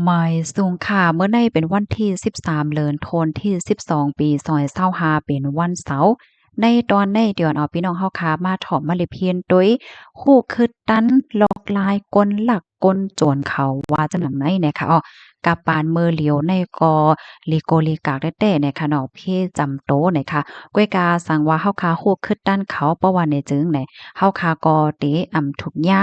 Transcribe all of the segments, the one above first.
หมายสูงค่ะเมื่อในเป็นวันที่13เดือนธันวาคมที่12ปี2565เป็นวันเสาร์ในตอนในเดือนเอาพี่น้องเฮาค่ะมาถอมมาเลเพียนโดยฮู้คือตันหลอกลายกลหลักกลโจรเขาว่าจังหนังไหนนะคะอ้อกับปานมือเหลียวในกอลีโกลีกากแต้ๆในคะเนาะเพจำโตนะคะก้วยกาสั่งว่าเฮาค่ะฮู้คือตันเขาเพราะว่าในจึงไหนเฮาค่ะก็เตทุกหญ้า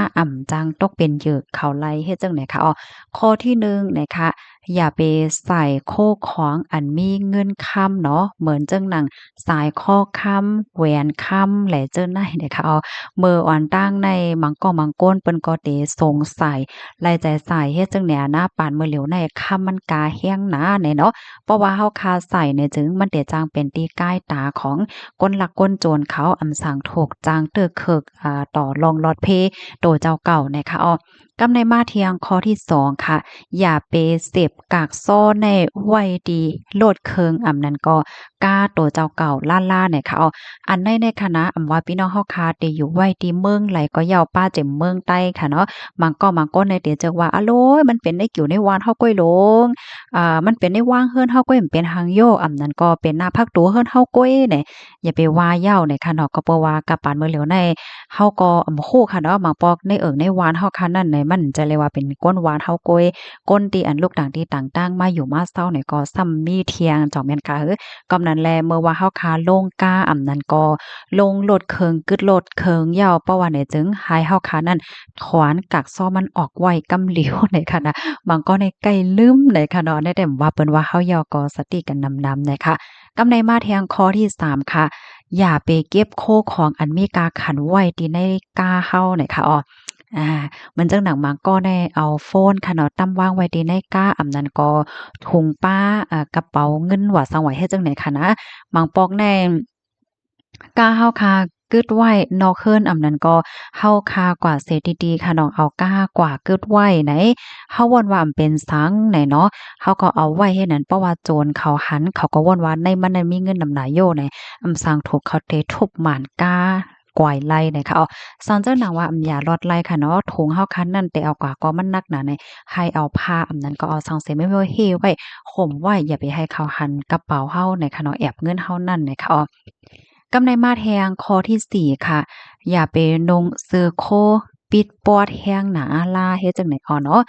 จังตกเป็นเหยือกเขาไล่เฮ็ดจังไหนคะอ้อ ข้อที่1นะคะอย่าไปใส่โคของอันมีเงินค้ำเนาะเหมือนจั่งหนังสายข้อค้ำแหวนค้ำแหลเจิ้นไหนนะคะเอามืออ่อนตั้งในมังก้อมังก้นเปิ้นก็เตสงสัยไล่ใจใส่เฮ็ดจั่งแหนนะปานมือเหลียวในค้ำมันกาแห้งหนาแน่เนาะเพราะว่าเฮาคาใส่เนี่ยจึงมันเตจางเป็นตีก้ายตาของก้นลักก้นโจรเขาอำสั่งถูกจางเตอเคิกต่อรองลอดเพโตเจ้าเก่านะคะอ้อกำในมาเทียงข้อที่2ค่ะอย่าไปเสพกากซ้อในไว้ดีโลดเคิงนั้นก็กล้าตัวเจ้าเก่าล่าๆเนี่ยค่ะเอาอันในคณะว่าพี่น้องเฮาคาเตอยู่ไว้ดีเมืองไหลก็ยาวป้าเจ็มเมืองใต้ค่ะเนาะบางก้นในเตเจอว่าอะโลยมันเป็นในกิ่วในวานเฮาก้อยหลงมันเป็นในว่างเฮือนเฮาก้อยมันเป็นหางโยนั้นก็เป็นหน้าพักตัวเฮือนเฮาก้อยเนี่ยอย่าไปว่าเหย้าเนี่ยค่ะเนาะก็เพราะว่ากับปานมื้อเหลียวใน เฮาก็บ่ฮู้ค่ะเนาะบางปอกในในวานเฮาคันนั้นไหนมันจะเรียกว่าเป็นก้นวานเฮาโกยก้นที่อันลูกต่างที่ต่างๆมาอยู่มาเซาเนี่ยก็ซ้ำมีเทียงจ่อแม่นค่ะกำนั้นแลเมื่อว่าเฮาคาลงกานั้นก็ลงโลดเคิงกึดโลดเคิงยาวเพราะว่าเนี่ยจึงให้เฮาคานั้นถอนกักซ้อมันออกไว้กำเหลียวในค่ะนะบางก็ในใกล้ลืมในค่ะเนาะในแต่ว่าเปิ้นว่าเฮายอก็สติกันนำๆนะคะกำในมาแทงข้อที่3ค่ะ อย่าไปเก็บโคของอันมีกาขันไว้ที่ในกาเฮาเนี่ยค่ะอ้ออามันจังหนังมาก็ได้เอาโฟนค่ะเนาะตั้งวางไว้ที่ในกานั้นก็ถุงป้ากระเป๋าเงินว่าซังไว้เฮ็ดจั่งใดค่ะนะบางปอกแน่กาเฮาคากึดไว้นอกเฮิรนนั้นก็เฮาคากว่าเสียดีๆค่ะน้องเอากากว่ากึดไว้ไหนเฮาว่นว่ามันเป็นสังไหนเนาะเฮาก็เอาไว้เฮ็ดนั้นเพราะว่าโจรเขาหันเขาก็ว่นว่าในมันนั้นมีเงินนำหน้าโยไหน สร้างถูกเขาเตะทุบหม่านก้ากวายไล่นะคะเอาสอนเจ้าหนังว่าอย่าลอดไล่ค่ะเนาะถุงเฮาคันนั่นแต่เอากว่าก็มันนักหนาในให้เอาผ้านั้นก็เอาสังเสไม่เฮไว้ห่มไว้อย่าไปให้เขาหันกระเป๋าเฮาในค่ะเนาะแอบเงินเฮานั่นนะคะอ้อกำในมาแทงข้อที่4ค่ะอย่าไปนุ่งเสื้อโคปิดปอดแห้งหนาลาเฮ็ดจังได๋อ้อเนาะ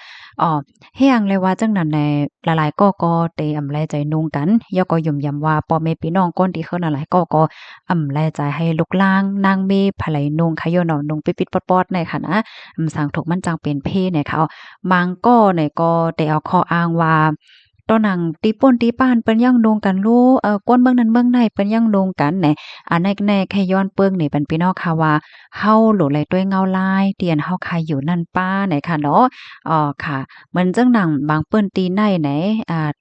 แห้งเลยว่าจังนั้นแหละหลายๆก็เตแลใจนุ่งกันย่อก็ยุ่มยำว่าพ่อแม่พี่น้องคนที่เขาหลายๆก็แลใจให้ลูกลางนางเมไผไหลนุ่งค่ะย่อเนาะนุ่งปิดๆปอดๆในค่ะนะสร้างถูกมันจังเป็นเพเนี่ยค่ะบางก็เนี่ยก็ได้เอาข้ออ้างว่าตอนหนังตีป่นตีป้านเปิ้นยังลงกันลูก้นเมืองนั้นเมืองในเปิ้นยังลงกันแหนในแค่ย้อนเปิ้งนี่เป็นพี่น้องค่ะว่าเฮาโหลไหลด้วยเงาลายเตียนเฮาใครอยู่นั่นป้าไหนค่ะเนาะค่ะเหมือนจังหนังบางเปิ้นตีในไหน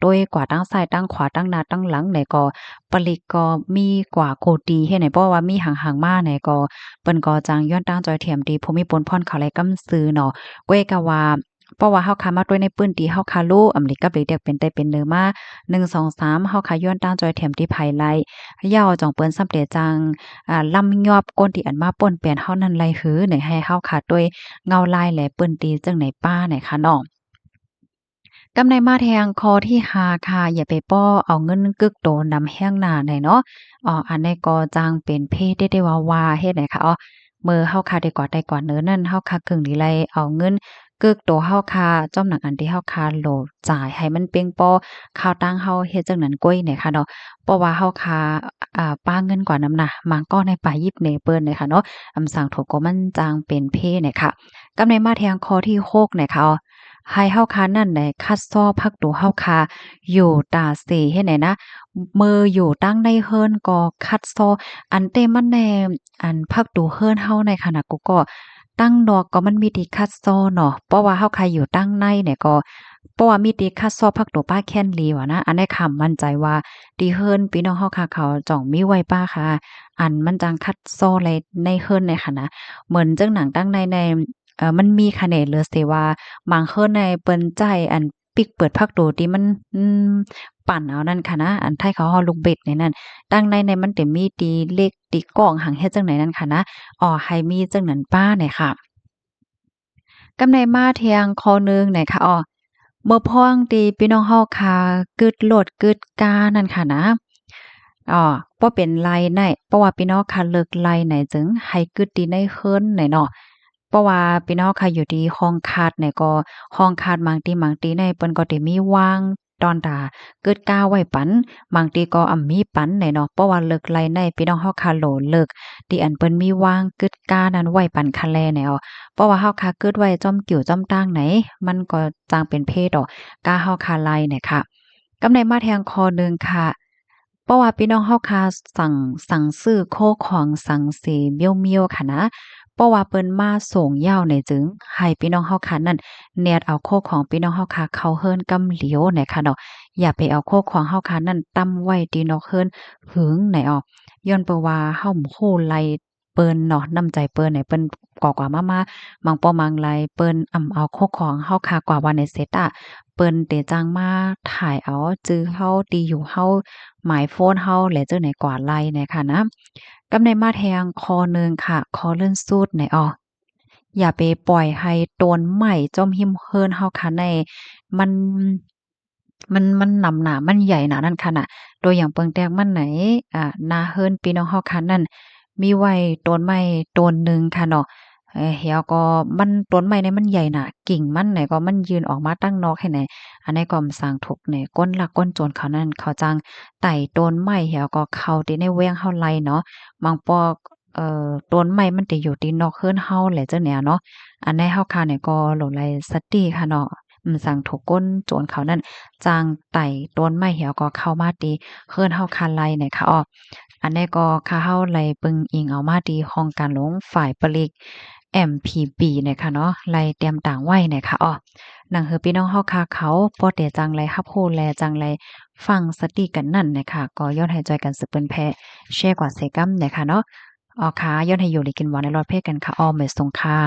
ด้วยกว่าตั้งซ้ายตั้งขวาตั้งหน้าตั้งหลังไหนก็ปลิกก็มีกว่าโกตีเฮ็ดไหนเพราะว่ามีห่างๆมาไหนก็เปิ้นก็จังย้อนตั้งจอยเทียมดีภูมิปนพ่อนเขาไหลกำซื้อเนาะก้วยกะว่าเพราะว่าเฮาคามาด้วยในปื้นที่เฮาคาโลอำลิกับเลยเดียกเป็นได้เป็นเนอมา1 2 3เฮาคาย้อนตามจอยแถมที่ภายไลยาวจ่องเปิ้นซ้ำเตจังลำยอบก้นที่อันมาป่นเปลี่ยนเฮานั้นไลหือไหนให้เฮาคาด้วยเงาลายแหลเปิ้นตีจังไหนป้าไหนคะน้อง กำในมาแทงคอที่5ค่ะอย่าไปป้อเอาเงินกึกโตนำแห้งหน้าได้เนาะอันนี้ก็จังเป็นเพศได้ว่าเฮ็ดไหนคะมื้อเฮาคาได้กว่าเนินนั่นเฮาคาครึ่งนี้ไลเอาเงินกึกโตเฮาคาจ้อมหนังอันที่เฮาคาโหลดจ่ายให้มันเพียงพอข้าวตังเฮาเฮ็ดจังนั้นก้อยเนี่ยค่ะเนาะเพราะว่าเฮาคาป้าเงินกว่านำน่ะมันก็ในป่ายิบเนเปิ้นเนี่ยค่ะเนาะสั่งถูกก็มันจังเป็นเพเนี่ยค่ะกำในมาแทงคอที่6เนี่ยค่ะให้เฮาคานั่นได้คัดซ้อพักตัวเฮาคาอยู่ตาเสเฮ็ดไหนนะมืออยู่ตั้งในเฮิรนก็คัดซ้ออันเต็มมันแน่อันพักตัวเฮิรนเฮาในขณะก็ตั้งดอกก็มันมีที่คัดซ้อเนาะเพราะว่าเฮาคาอยู่ตั้งในเนี่ยก็เพราะว่ามีที่คัดซ้อพักตัวป้าแค้นลีว่านะอันนี้คำมั่นใจว่าที่เฮิรนพี่น้องเฮาคาเขาจ่องมีไว้ป้าค่ะอันมันจังคัดซ้อเลยในเฮิรนในค่ะนะเหมือนจังหนังตั้งในมันมีคะแนนเลยสิว่าบางคนในเปิ้นใจอันปิกเปิดพักโดที่มันปั่นเอานั่นค่ะนะอันไทเขาฮ้อลูกเบ็ดในนั้นตั้งในมันจะมีตีเลขตีกล้องหังเฮ็ดจังไหนนั่นค่ะนะให้มีจังนั้นป้าเนี่ยค่ะกำในมาเทียงคอหนึ่งเนี่ยค่ะ เมื่อพ้องตีพี่น้องเฮาค่ะกึดโลดกึดกานั่นค่ะนะบ่เป็นไรไหนเพราะว่าพี่น้องค่ะเลิกไลไหนจึงให้กึดดีในเฮิรนไหนเนาะเพราะว่าพี่น้องค่ะอยู่ที่ห้องคาดไหนก็ห้องคาดบางทีในเปิ้นก็ได้มีวางตอนตาเกิดกาไว้ปันบางทีก็มีปันไหนเนาะเพราะว่าเลิกไลในพี่น้องเฮาค่ะโหลเลิกที่อันเปิ้นมีวางกึดกานั้นไว้ปันคะแลแนวเพราะว่าเฮาค่ะกึดไว้จ้อมกิ่วจ้อมตั้งไหนมันก็จางเป็นเพศดอกกาเฮาค่ะไลเนี่ยค่ะกำในมาแทงคอหนึ่งค่ะเพราะว่าพี่น้องเฮาค่ะสั่งซื้อโคของสังเสเมียวๆค่ะนะเพราะว่าเปิ้นมาส่งยาวเนี่ยจึงให้พี่น้องเฮาค่ะนั่นแนดเอาโคของพี่น้องเฮาค่ะเข้าเฮิรนกำเหลียวเนี่ยค่ะเนาะอย่าไปเอาโคของเฮาค่ะนั่นตั้มไว้ที่นอกเฮิรนหึงไหนอ้อย้อนเปนว่าเฮาบ่ฮู้ไลเปิ้นเนาะน้ำใจเปิ้นเนี่ยเปิ้นก่อกว่ามาบางป้อมังไลเปิ้นเอาโคของเฮาค่ะกว่าว่าในเซตอะเปิ้นเตจังมาถ่ายเอาจื้อเฮาตีอยู่เฮาหมายโฟนเฮาแหละจังไหนกว่าไลเนี่ยค่ะนะกำในมาแทงคอหนึ่งค่ะคอเลื่อนสูดไหนอ้ออย่าไปปล่อยให้โตนไหม้จ้อมหิมเฮิรนเฮาค่ะในมันมันหนำหนามันใหญ่หนานั่นค่ะน่ะตัวอย่างเปิงแตกมันไหนหน้าเฮิรนพี่น้องเฮาค่ะนั่นมีไว้ต้นไม้ต้นหนึ่งค่ะเนาะแล้วก็มันต้นไม้เนี่ยมันใหญ่น่ะกิ่งมันไหนก็มันยืนออกมาตั้งนอกให้ไหนอันนี้ก็สร้างทุกข์ในก้นลักก้นโจรเขานั่นเขาจังไต่ต้นไม้แล้วก็เข้าที่ในแว้งเฮาไลเนาะบางปอกต้นไม้มันจะอยู่ที่นอกเฮือนเฮาแหละจังเนี่ยเนาะอันในเฮาค่ะเนี่ยก็โหลไลสติค่ะเนาะสร้างทุกข์ก้นโจรเขานั่นจางไต่ต้นไม้แล้วก็เข้ามาตีเฮือนเฮาคาไลเนี่ยค่ะอ้อ อันนี้ก็ค่าเฮาไล่เบิ่งอิงเอามาที่ห้องการหลวงฝ่ายปลีก MPB เนี่ยค่ะเนาะไล่เตรียมต่างไว้เนี่ยค่ะอ้อหนังหือพี่น้องเฮาค่ะเขาบ่ได้จังไรรับรู้แลจังไรฟังสติกันนั่นน่ะค่ะก็ย้อนให้จอยกันสืบเปิ้นแพ่แชร์กว่าเซกัมเนี่ยค่ะเนาะอ๋อค่ะย้อนให้อยู่ได้กินหวานในรอดเพศกันค่ะอ้อไม่ทรงค่ะ